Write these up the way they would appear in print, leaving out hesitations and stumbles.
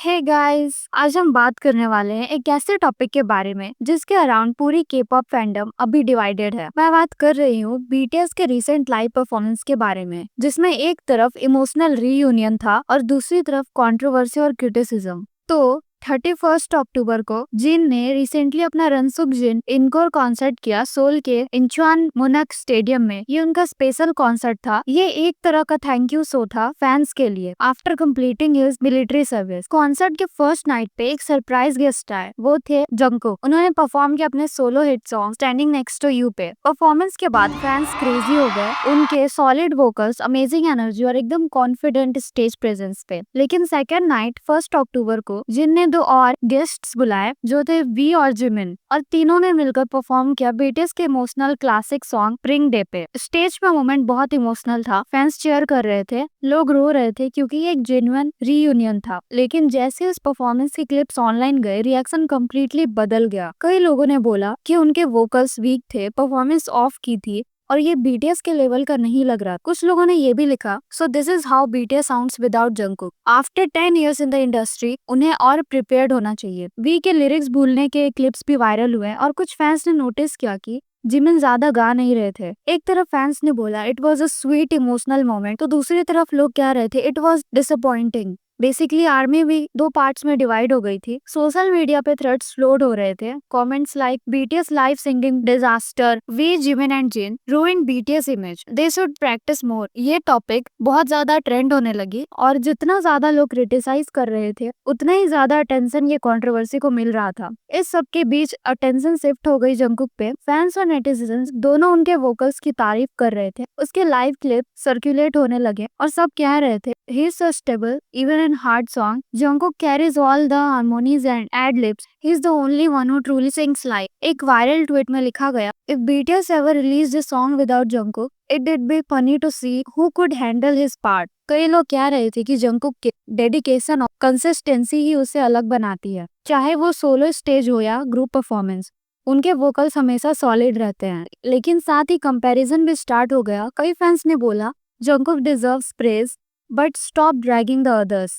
Hey guys, आज हम बात करने वाले हैं एक ऐसे टॉपिक के बारे में जिसके अराउंड पूरी के पॉप फैंडम अभी डिवाइडेड है। मैं बात कर रही हूँ बीटीएस के रिसेंट लाइव परफॉर्मेंस के बारे में, जिसमें एक तरफ इमोशनल रीयूनियन था और दूसरी तरफ कंट्रोवर्सी और क्रिटिसिज्म। तो 31 अक्टूबर को जिन ने रिसेंटली अपना रनसुक जिन इनकोर कॉन्सर्ट किया सोल के इंचुआन मुनक स्टेडियम में। ये उनका स्पेशल कॉन्सर्ट था। ये एक तरह का थैंक यू शो था फैंस के लिए after completing his military service. Concert के फर्स्ट नाइट पे एक सरप्राइज गेस्ट आए, वो थे जंगकुक। उन्होंने परफॉर्म किया अपने solo hit song standing next to you पे। परफॉर्मेंस के बाद फैंस क्रेजी हो गए उनके सॉलिड वोकल्स, अमेजिंग एनर्जी और एकदम कॉन्फिडेंट स्टेज प्रेजेंस पे। लेकिन सेकेंड नाइट 1 अक्टूबर को जिन ने 2 और गेस्ट्स बुलाए जो थे वी और जिमिन, और तीनों ने मिलकर परफॉर्म किया बीटीएस के emotional classic song spring day पे। स्टेज पे मोमेंट बहुत इमोशनल था। फैंस चीयर कर रहे थे, लोग रो रहे थे क्योंकि ये एक जेन्युइन रीयूनियन था। लेकिन जैसे उस परफॉर्मेंस की क्लिप्स ऑनलाइन गए, रिएक्शन कम्प्लीटली बदल गया। कई लोगों ने बोला कि उनके वोकल्स वीक थे, परफॉर्मेंस ऑफ की थी और ये बीटीएस के लेवल का नहीं लग रहा। कुछ लोगों ने ये भी लिखा, so this is how BTS sounds without Jungkook. After 10 years in the industry उन्हें और प्रिपेयर्ड होना चाहिए। वी के लिरिक्स भूलने के क्लिप्स भी वायरल हुए और कुछ फैंस ने नोटिस किया कि जिमिन ज्यादा गा नहीं रहे थे। एक तरफ फैंस ने बोला it was a sweet emotional moment, तो दूसरी तरफ लोग कह रहे थे it was disappointing. Basically army भी 2 पार्ट्स में डिवाइड हो गई थी। सोशल मीडिया पे थ्रेड्स फ्लोट हो रहे थे। Comments like BTS live singing disaster, V Jimin and Jin ruined BTS image, they should practice more. ये टॉपिक बहुत ज्यादा ट्रेंड होने लगी और जितना ज्यादा लोग क्रिटिसाइज कर रहे थे उतना ही ज्यादा अटेंशन ये कंट्रोवर्सी को मिल रहा था। इस सब के बीच अटेंशन शिफ्ट हो गई जंगकुक पे। फैंस और नेटिजन्स दोनों उनके वोकल्स की तारीफ कर रहे थे। उसके लाइव क्लिप सर्कुलेट होने लगे और सब कह रहे थे he is so stable even in hard song. Jungkook carries all the harmonies and ad-libs. He is the only one who truly sings live. एक वायरल ट्वीट में लिखा गया, if BTS ever released a song without Jungkook, it would be funny to see who could handle his part. कई लोग कह रहे थे कि जंगकुक के डेडिकेशन और कंसिस्टेंसी ही उसे अलग बनाती है, चाहे वो सोलो स्टेज हो या ग्रुप परफॉर्मेंस। उनके वोकल्स हमेशा सॉलिड रहते हैं। लेकिन साथ ही कंपैरिजन भी स्टार्ट हो गया। कई फैंस ने बोला Jungkook deserves praise but stop dragging the others.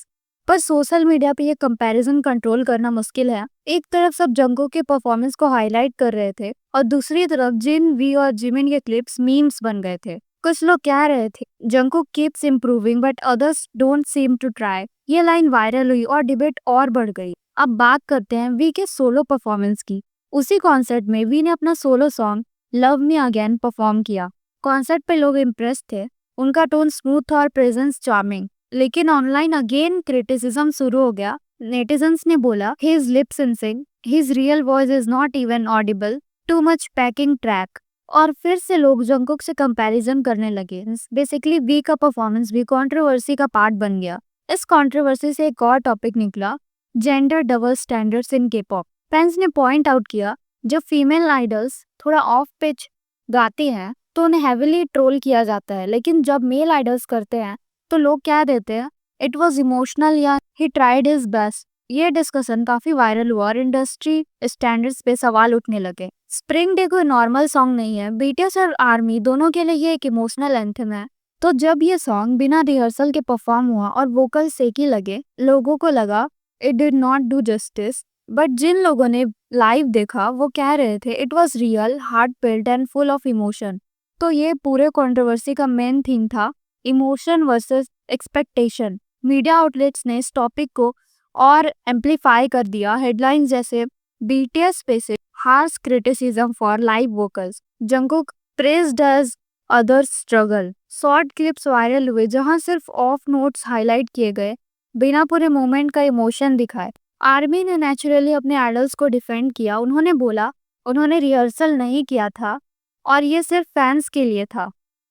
पर सोशल मीडिया पे ये कंपैरिजन कंट्रोल करना मुश्किल है। एक तरफ सब जंगकुक के परफॉर्मेंस को हाईलाइट कर रहे थे और दूसरी तरफ जिन, वी और जिमिन के क्लिप्स मीम्स बन गए थे। कुछ लोग कह रहे थे Jungkook keeps improving but others don't seem to try. ये लाइन वायरल हुई और डिबेट और बढ़ गई। अब बात करते हैं वी के सोलो परफॉर्मेंस की। उसी कॉन्सर्ट में वी ने अपना solo song love me again perform किया। कॉन्सर्ट पे लोग इम्प्रेस थे, उनका टोन स्मूथ था और प्रेजेंस चार्मिंग। लेकिन ऑनलाइन अगेन क्रिटिसिज्म शुरू हो गया। नेटिजन्स ने बोला his lip syncing, his real voice is not even audible, too much backing track. और फिर से लोग जंगकुक से कंपैरिजन करने लगे। बेसिकली वी का परफॉर्मेंस भी कंट्रोवर्सी का पार्ट बन गया। इस कंट्रोवर्सी से एक और टॉपिक निकला, जेंडर डबल स्टैंडर्ड्स इन के पॉप। फैंस ने पॉइंट आउट किया जब फीमेल आइडल्स थोड़ा ऑफ पिच गाती हैं तो उन्हें हेविली ट्रोल किया जाता है, लेकिन जब मेल आइडल्स करते हैं तो लोग क्या देते हैं, इट वॉज इमोशनल या ही ट्राइड हिज बेस्ट। ये डिस्कशन काफी वायरल हुआ और इंडस्ट्री स्टैंडर्ड्स पे सवाल उठने लगे। स्प्रिंग डे कोई नॉर्मल सॉन्ग नहीं है। बीटीएस और आर्मी दोनों के लिए ये एक इमोशनल एंथम है। तो जब ये सॉन्ग बिना रिहर्सल के परफॉर्म हुआ और वोकल सेकी लगे, लोगों को लगा it did not do justice. But जिन लोगों ने लाइव देखा वो कह रहे थे it was real, heart filled and full of emotion. तो ये पूरे कंट्रोवर्सी का मेन थीम था, emotion versus expectation. Media outlets ने इस टॉपिक को और एम्पलीफाई कर दिया। हेडलाइंस जैसे BTS faces harsh criticism for live vocals, Jungkook praised as others struggle. Short clips viral हुए जहां सिर्फ ऑफ नोट्स हाईलाइट किए गए, बिना पूरे मोमेंट का इमोशन दिखाए। आर्मी ने नेचुरली अपने आइडल्स को डिफेंड किया। उन्होंने बोला उन्होंने रिहर्सल नहीं किया था और ये सिर्फ फैंस के लिए था।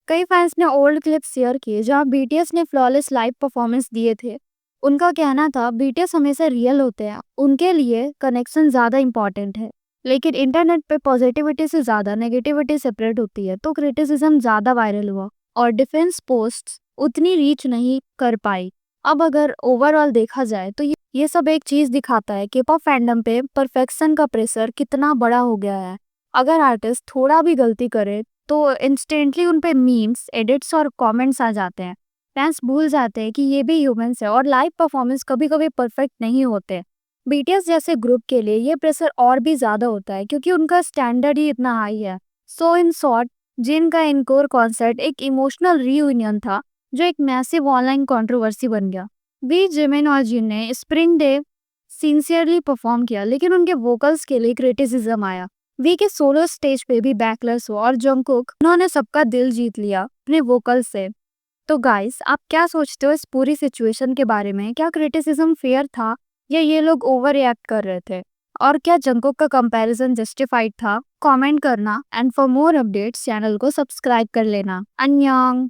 कई फैंस ने ओल्ड क्लिप्स शेयर किए जहां बीटीएस ने फ्लॉलेस लाइव परफॉर्मेंस दिए थे। उनका कहना था बीटीएस हमेशा रियल होते हैं, उनके लिए कनेक्शन ज्यादा इंपॉर्टेंट है। लेकिन इंटरनेट पे पॉजिटिविटी से ज्यादा नेगेटिविटी सेपरेट होती है, तो क्रिटिसिज्म ज्यादा वायरल हुआ और डिफेंस पोस्ट्स उतनी रीच नहीं कर पाई। अब अगर ओवरऑल देखा जाए तो ये सब एक चीज दिखाता है कि पॉप फैंडम पे परफेक्शन का प्रेशर कितना बड़ा हो गया है। अगर आर्टिस्ट थोड़ा भी गलती करे तो इंस्टेंटली उन पे मीम्स, एडिट्स और कमेंट्स आ जाते हैं। फैंस भूल जाते हैं कि ये भी ह्यूमंस है और लाइव परफॉर्मेंस कभी कभी परफेक्ट नहीं होते। बीटीएस जैसे ग्रुप के लिए ये प्रेशर और भी ज्यादा होता है क्योंकि उनका स्टैंडर्ड ही इतना हाई है। सो इन शॉर्ट, जिन का इनकोर कॉन्सर्ट एक इमोशनल रीयूनियन था जो एक मैसिव ऑनलाइन कंट्रोवर्सी बन गया। वी जिमिन और जिन ने स्प्रिंग डे सिंसियरली परफॉर्म किया लेकिन उनके वोकल्स के लिए क्रिटिसिज्म आया। वी के सोलो स्टेज पे भी बैकलेस हुआ और जंगकुक उन्होंने सबका दिल जीत लिया अपने वोकल से। तो गाइस, आप क्या सोचते हो इस पूरी सिचुएशन के बारे में? क्या क्रिटिसिज्म फेयर था या ये लोग ओवर रिएक्ट कर रहे थे? और क्या जंगकुक का कंपैरिजन जस्टिफाइड था? कमेंट करना and for more updates channel को सब्सक्राइब कर लेना। अन्यंग।